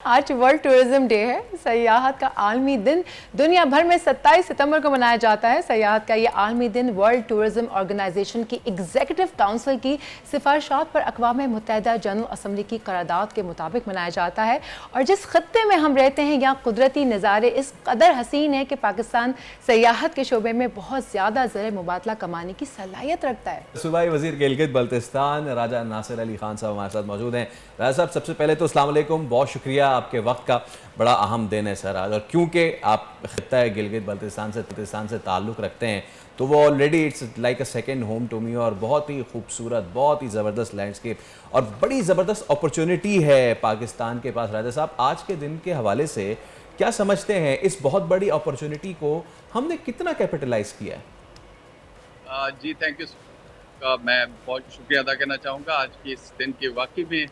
آج world tourism day ہے۔ سیاحت کا عالمی دن دنیا بھر میں 27 ستمبر کو منایا جاتا ہے۔ سیاحت کا یہ عالمی دن ورلڈ ٹورزم آرگنائزیشن کی ایگزیکٹو کونسل کی سفارشات پر اقوام متحدہ جنرل اسمبلی کی قرارداد کے مطابق منایا جاتا ہے، اور جس خطے میں ہم رہتے ہیں یہاں قدرتی نظارے اس قدر حسین ہیں کہ پاکستان سیاحت کے شعبے میں بہت زیادہ زر مبادلہ کمانے کی صلاحیت رکھتا ہے۔ صوبائی وزیر گلگت بلتستان راجہ ناصر علی خان صاحب ہمارے ساتھ موجود ہیں۔ راجہ صاحب، سب سے پہلے تو السلام علیکم، بہت شکریہ، آپ کے وقت کا بڑا اہم دن ہے سر آج، اور کیونکہ آپ خطہ گلگت بلتستان سے تعلق رکھتے ہیں تو وہ already it's like a second home to me, اور بہت ہی خوبصورت، بہت ہی زبردست لینڈسکیپ اور بڑی زبردست اپرچونٹی ہے پاکستان کے پاس۔ راجہ صاحب، آج کے دن کے حوالے سے کیا سمجھتے ہیں اس بہت بڑی اپرچونٹی کو ہم نے کتنا کیپٹلائز کیا ہے؟ جی تھینک یو، میں بہت شکریہ ادا کرنا چاہوں گا۔ آج کی اس دن کی واقعی میں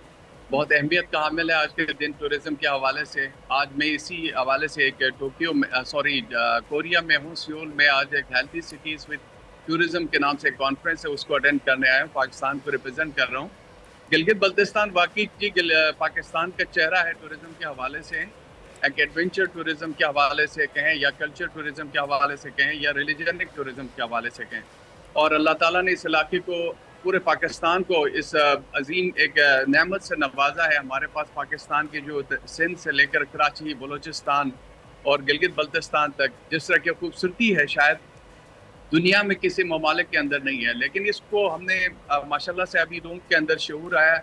بہت اہمیت کا حامل ہے آج کے دن ٹورزم کے حوالے سے۔ آج میں اسی حوالے سے ایک کوریا میں ہوں، سیول میں آج ایک ہیلتھی سٹیز وتھ ٹورزم کے نام سے ایک کانفرنس ہے، اس کو اٹینڈ کرنے آیا ہوں، پاکستان کو ریپرزینٹ کر رہا ہوں۔ گلگت بلتستان واقعی پاکستان کا چہرہ ہے ٹورزم کے حوالے سے، ایک ایڈونچر ٹورزم کے حوالے سے کہیں یا کلچر ٹورزم کے حوالے سے کہیں یا ریلیجنک ٹورزم کے حوالے سے کہیں، اور اللہ تعالیٰ نے اس علاقے کو، پورے پاکستان کو اس عظیم ایک نعمت سے نوازا ہے۔ ہمارے پاس پاکستان کے جو سندھ سے لے کر کراچی، بلوچستان اور گلگت بلتستان تک جس طرح کی خوبصورتی ہے شاید دنیا میں کسی ممالک کے اندر نہیں ہے، لیکن اس کو ہم نے ماشاءاللہ سے ابھی لوگوں کے اندر شعور آیا ہے،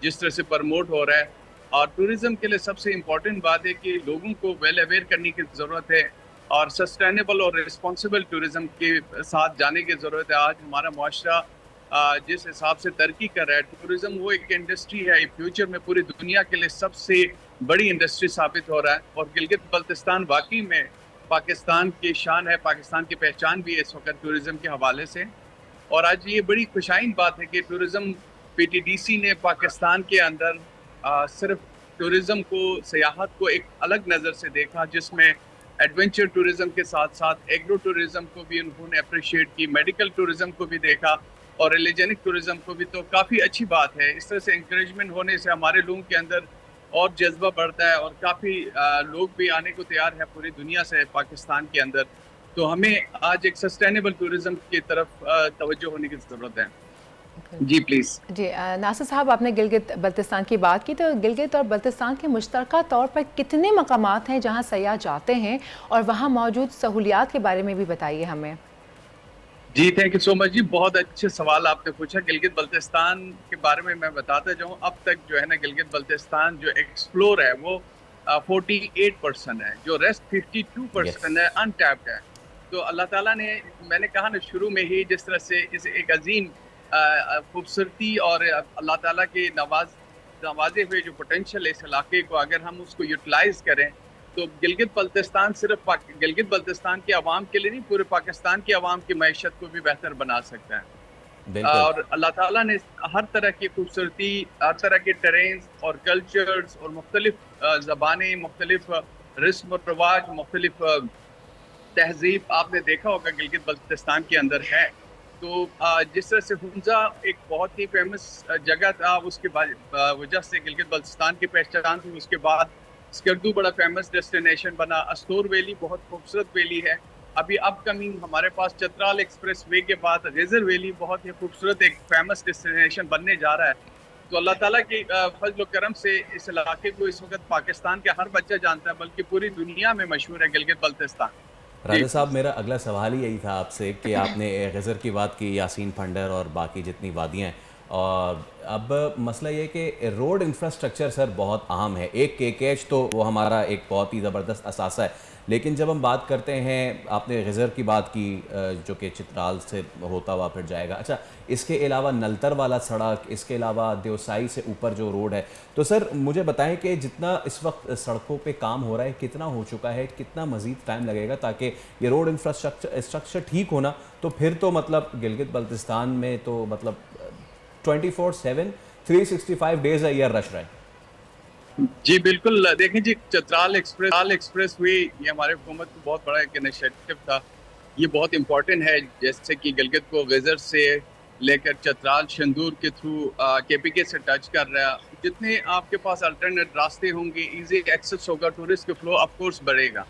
جس طرح سے پرموٹ ہو رہا ہے۔ اور ٹورزم کے لیے سب سے امپورٹنٹ بات ہے کہ لوگوں کو ویل اویئر کرنے کی ضرورت ہے، اور سسٹینیبل اور ریسپانسیبل ٹورزم کے ساتھ جانے کی ضرورت ہے۔ آج ہمارا معاشرہ جس حساب سے ترقی کر رہا ہے، ٹورزم وہ ایک انڈسٹری ہے، فیوچر میں پوری دنیا کے لیے سب سے بڑی انڈسٹری ثابت ہو رہا ہے، اور گلگت بلتستان واقعی میں پاکستان کی شان ہے، پاکستان کی پہچان بھی ہے اس وقت ٹورزم کے حوالے سے۔ اور آج یہ بڑی خوشائن بات ہے کہ tourism P T D C نے پاکستان کے اندر صرف ٹورزم کو، سیاحت کو ایک الگ نظر سے دیکھا، جس میں ایڈونچر ٹورزم کے ساتھ ساتھ ایگرو ٹورزم کو بھی انہوں نے اپریشیٹ کی، میڈیکل ٹورزم کو بھی دیکھا، اور ریلیجنک ٹورزم کو بھی۔ تو کافی اچھی بات ہے، اس طرح سے انکریجمنٹ ہونے سے ہمارے لوگوں کے اندر اور جذبہ بڑھتا ہے، اور کافی لوگ بھی آنے کو تیار ہے پوری دنیا سے پاکستان کے اندر۔ تو ہمیں آج ایک سسٹینیبل ٹورزم کی طرف توجہ ہونے کی ضرورت ہے۔ جی پلیز۔ جی ناصر صاحب، آپ نے گلگت بلتستان کی بات کی، تو گلگت اور بلتستان کے مشترکہ طور پر کتنے مقامات ہیں جہاں سیاح جاتے ہیں، اور وہاں موجود سہولیات کے بارے میں بھی بتائیے ہمیں۔ جی تھینک یو سو مچ جی، بہت اچھے سوال آپ نے پوچھا۔ گلگت بلتستان کے بارے میں بتاتا جاؤں، اب تک جو ہے نا گلگت بلتستان جو ایکسپلور ہے وہ 48% ہے، جو ریسٹ 52% ہے انٹیپڈ ہے۔ تو اللہ تعالیٰ نے، میں نے کہا نا شروع میں ہی، جس طرح سے اس ایک عظیم خوبصورتی اور اللہ تعالیٰ کے نوازے ہوئے جو پوٹینشیل ہے اس علاقے کو، اگر ہم اس کو یوٹیلائز کریں تو گلگت بلتستان صرف گلگت بلتستان کے عوام کے لیے نہیں، پورے پاکستان کی عوام کی معیشت کو بھی بہتر بنا سکتا ہے۔ اور اللہ تعالیٰ نے ہر طرح کی خوبصورتی، ہر طرح کے ٹرینز اور کلچرز اور مختلف زبانیں، مختلف رسم و رواج، مختلف تہذیب آپ نے دیکھا ہوگا گلگت بلتستان کے اندر ہے۔ تو جس طرح سے ہنزا ایک بہت ہی فیمس جگہ تھا، اس کی وجہ سے گلگت بلتستان کی پہچان تھی، اس کے بعد اسکردو بڑا فیمس ڈیسٹینیشن بنا، استور ویلی بہت خوبصورت ویلی ہے، ابھی اپ کمنگ ہمارے پاس چترال ایکسپریس وے کے بعد ریزر ویلی بہت ہی خوبصورت ایک فیمس ڈیسٹینیشن بننے جا رہا ہے۔ تو اللہ تعالیٰ کی فضل و کرم سے اس علاقے کو اس وقت پاکستان کا ہر بچہ جانتا ہے، بلکہ پوری دنیا میں مشہور ہے گلگت بلتستان۔ راجہ صاحب، میرا اگلا سوال ہی یہی تھا آپ سے کہ آپ نے غزر کی بات کی، یاسین پھنڈر اور باقی جتنی وادیاں ہیں، اور اب مسئلہ یہ کہ روڈ انفراسٹرکچر سر بہت اہم ہے۔ ایک کے کیچ تو وہ ہمارا ایک بہت ہی زبردست اثاثہ ہے، لیکن جب ہم بات کرتے ہیں، آپ نے غزر کی بات کی جو کہ چترال سے ہوتا ہوا پھر جائے گا، اچھا اس کے علاوہ نلتر والا سڑک، اس کے علاوہ دیوسائی سے اوپر جو روڈ ہے، تو سر مجھے بتائیں کہ جتنا اس وقت سڑکوں پہ کام ہو رہا ہے کتنا ہو چکا ہے، کتنا مزید ٹائم لگے گا تاکہ یہ روڈ انفراسٹرکچر ٹھیک ہونا، تو پھر تو مطلب گلگت بلتستان میں تو مطلب 24/7 365 ڈیز اے ایئر رش رہے ہیں۔ جی بالکل، دیکھیں جی، چترال ایکسپریس وے یہ ہمارے حکومت کو بہت بڑا ایک انیشیٹو تھا، یہ بہت امپورٹنٹ ہے، جیسے کہ گلگت کو غزر سے لے کر چترال شندور کے تھرو کے پی کے سے ٹچ کر رہا ہے، جتنے آپ کے پاس الٹرنیٹ راستے ہوں گے، ایزی ایکسیس ہوگا، ٹورسٹ کے فلو آف کورس بڑھے گا.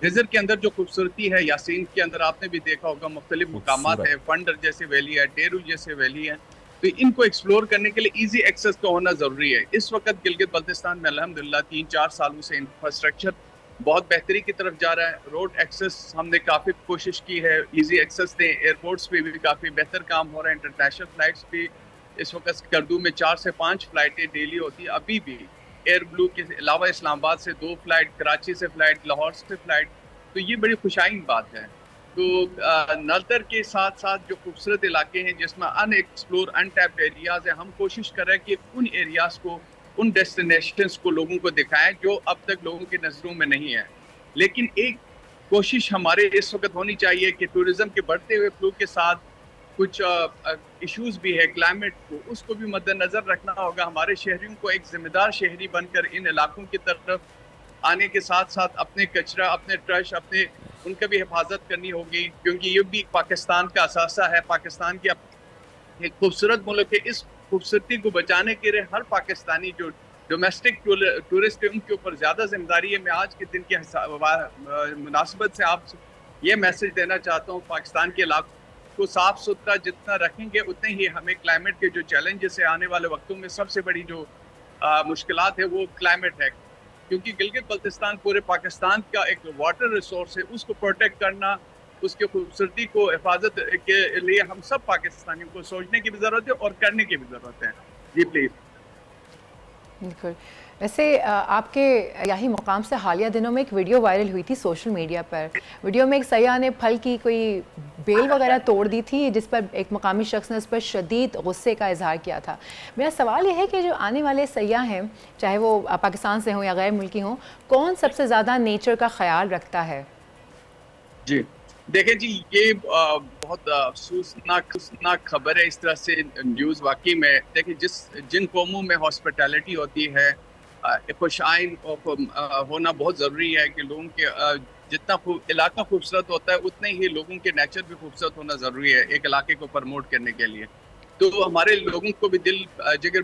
گزر کے اندر جو خوبصورتی ہے، یاسین کے اندر آپ نے بھی دیکھا ہوگا مختلف مقامات خوبصورت. ہے، فنڈر جیسے ویلی ہے، ٹیرو جیسے ویلی ہے، تو ان کو ایکسپلور کرنے کے لیے ایزی ایکسیس کا ہونا ضروری ہے. اس وقت گلگت بلتستان میں الحمدللہ 3-4 سالوں سے انفراسٹرکچر بہت بہتری کی طرف جا رہا ہے. روڈ ایکسیس ہم نے کافی کوشش کی ہے، ایزی ایکسیس دیں. ایئرپورٹس پہ بھی کافی بہتر کام ہو رہا ہے. انٹرنیشنل فلائٹس بھی اس وقت کردو میں 4 سے 5 فلائٹیں ڈیلی ہوتی ہیں. ابھی بھی ایئر بلو کے علاوہ اسلام آباد سے 2 فلائٹ، کراچی سے فلائٹ، لاہور سے فلائٹ، تو یہ بڑی خوشائن بات ہے. تو نلتر کے ساتھ ساتھ جو خوبصورت علاقے ہیں جس میں ان ایکسپلور ان ٹیپڈ ایریاز ہیں، ہم کوشش کر رہے ہیں کہ ان ایریاز کو، ان ڈیسٹینیشنز کو لوگوں کو دکھائیں جو اب تک لوگوں کی نظروں میں نہیں ہے. لیکن ایک کوشش ہمارے اس وقت ہونی چاہیے کہ ٹورزم کے بڑھتے ہوئے فلو کے ساتھ کچھ ایشوز بھی ہے کلائمیٹ کو، اس کو بھی مد نظر رکھنا ہوگا. ہمارے شہریوں کو ایک ذمہ دار شہری بن کر ان علاقوں کی طرف آنے کے ساتھ ساتھ اپنے کچرا، اپنے ٹرش، اپنے ان کا بھی حفاظت کرنی ہوگی، کیونکہ یہ بھی پاکستان کا اثاثہ ہے. پاکستان کی ایک خوبصورت ملک ہے. اس خوبصورتی کو بچانے کے لیے ہر پاکستانی جو ڈومیسٹک ٹورسٹ ہے ان کے اوپر زیادہ ذمہ داری ہے. میں آج کے دن کی مناسبت سے آپ یہ میسج دینا چاہتا ہوں، پاکستان کے علاقوں کو صاف ستھرا جتنا رکھیں گے اتنے ہی ہمیں کلائمیٹ کے جو چیلنجز ہیں آنے والے وقتوں میں، سب سے بڑی جو مشکلات ہے وہ کلائمیٹ ہے. کیونکہ گلگت بلتستان پورے پاکستان کا ایک واٹر ریسورس ہے، اس کو پروٹیکٹ کرنا، اس کی خوبصورتی کو حفاظت کے لیے ہم سب پاکستانیوں کو سوچنے کی بھی ضرورت ہے اور کرنے کی بھی ضرورت ہے. جی پلیز. بالکل. ویسے آپ کے یہی مقام سے حالیہ دنوں میں ایک ویڈیو وائرل ہوئی تھی سوشل میڈیا پر. ویڈیو میں ایک سیاح نے پھل کی کوئی بیل وغیرہ توڑ دی تھی، جس پر ایک مقامی شخص نے اس پر شدید غصے کا اظہار کیا تھا. میرا سوال یہ ہے کہ جو آنے والے سیاح ہیں، چاہے وہ پاکستان سے ہوں یا غیر ملکی ہوں، کون سب سے زیادہ نیچر کا خیال رکھتا ہے؟ جی دیکھیں جی، یہ بہت افسوسناک خبر ہے. اس طرح سے نیوز واقعی میں دیکھیں جن قوموں میں ہاسپٹیلٹی ہوتی ہے، خوش آئین ہونا بہت ضروری ہے کہ لوگوں کے جتنا علاقہ خوبصورت ہوتا ہے اتنے ہی لوگوں کے نیچر بھی خوبصورت ہونا ضروری ہے ایک علاقے کو پروموٹ کرنے کے لیے. تو ہمارے لوگوں کو بھی دل جگر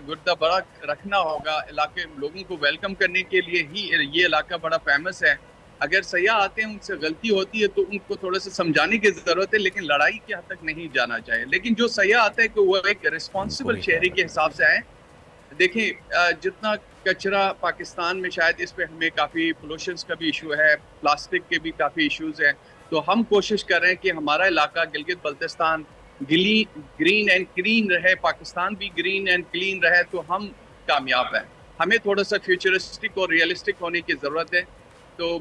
گردہ بڑا رکھنا ہوگا. علاقے لوگوں کو ویلکم کرنے کے لیے ہی یہ علاقہ بڑا فیمس ہے. اگر سیاح آتے ہیں ان سے غلطی ہوتی ہے تو ان کو تھوڑا سا سمجھانے کی ضرورت ہے، لیکن لڑائی کی حد تک نہیں جانا چاہیے. لیکن جو سیاح آتے ہیں کہ وہ ایک ریسپانسبل شہری کے حساب سے آئیں. دیکھیں جتنا کچرا پاکستان میں، شاید اس پہ ہمیں کافی پولوشنز کا بھی ایشو ہے، پلاسٹک کے بھی کافی ایشوز ہیں. تو ہم کوشش کر رہے ہیں کہ ہمارا علاقہ Gilgit Baltistan green and clean رہے، پاکستان بھی گرین اینڈ کلین رہے، تو ہم کامیاب ہیں. ہمیں تھوڑا سا فیوچرسٹک اور ریئلسٹک ہونے کی ضرورت ہے. تو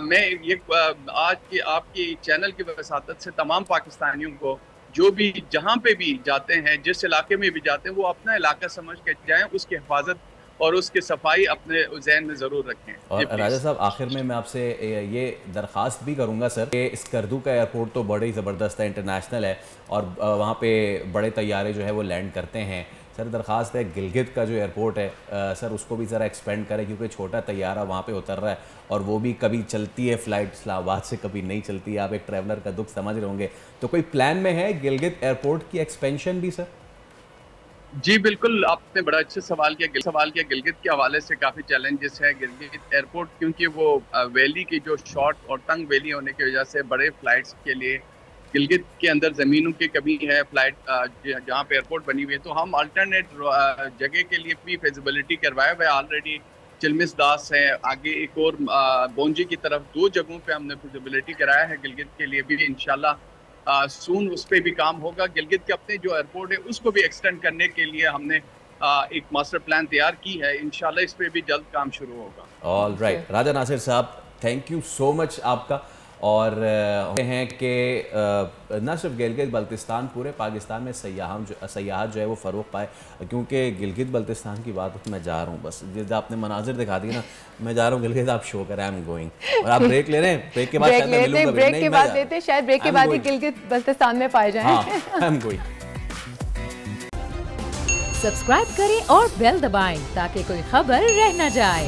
میں یہ آج کی آپ کی چینل کی وساطت سے تمام پاکستانیوں کو جو بھی جہاں پہ بھی جاتے ہیں، جس علاقے میں بھی جاتے ہیں، وہ اپنا علاقہ سمجھ کے جائیں، اس کی حفاظت اور اس کی صفائی اپنے ذہن میں ضرور رکھیں. اور راجہ صاحب آخر میں آپ سے یہ درخواست بھی کروں گا سر کہ اسکردو کا ایئرپورٹ تو بڑی زبردست ہے، انٹرنیشنل ہے، اور وہاں پہ بڑے طیارے جو ہے وہ لینڈ کرتے ہیں. سر درخواست ہے گلگت کا جو ایئرپورٹ ہے سر اس کو بھی ذرا ایکسپینڈ کریں، کیونکہ چھوٹا طیارہ وہاں پہ اتر رہا ہے اور وہ بھی کبھی چلتی ہے فلائٹ اسلام آباد سے، کبھی نہیں چلتی ہے. آپ ایک ٹریولر کا دکھ سمجھ رہے ہوں گے. تو کوئی پلان میں ہے گلگت ایئرپورٹ کی ایکسپینشن بھی سر؟ جی بالکل، آپ نے بڑا اچھا سوال کیا. گلگت کے حوالے سے کافی چیلنجز ہے. گلگت ایئرپورٹ کیونکہ وہ ویلی کی جو شارٹ اور تنگ ویلی ہونے کی وجہ سے بڑے فلائٹس کے لیے گلگت کے اندر زمینوں کی کمی ہے. فلائٹ جہاں پہ ایئرپورٹ بنی ہوئی ہے، تو ہم الٹرنیٹ جگہ کے لیے بھی فیزیبلٹی کروایا ہوا ہے. آلریڈی چلمس داس ہے، آگے ایک اور بونجی کی طرف 2 جگہوں پہ ہم نے فیزیبلٹی کرایا ہے. گلگت کے لیے بھی انشاءاللہ سون اس پہ بھی کام ہوگا. گلگت کے اپنے جو ایئرپورٹ ہے اس کو بھی ایکسٹینڈ کرنے کے لیے ہم نے ایک ماسٹر پلان تیار کی ہے. انشاءاللہ اس پہ بھی جلد کام شروع ہوگا. All right. راجہ ناصر صاحب تھینک یو سو مچ آپ کا. اور ہیں کہ نہ صرف گلگت بلتستان، پورے پاکستان میں سیاحت جو ہے وہ فروغ پائے. کیونکہ گلگت بلتستان کی بات میں جا رہا ہوں، بس جب آپ نے مناظر دکھا دی نا، میں جا رہا ہوں گلگت. آپ شو کریں، آئی ایم گوئنگ. اور آپ بریک لے رہے ہیں، بریک کے بعد شاید میں ملوں گا. بریک کے بعد لیتے، شاید بریک کے بعد ہی گلگت بلتستان میں پائے جائیں. I am going. سبسکرائب کریں اور بیل دبائیں تاکہ کوئی خبر رہ نہ جائے.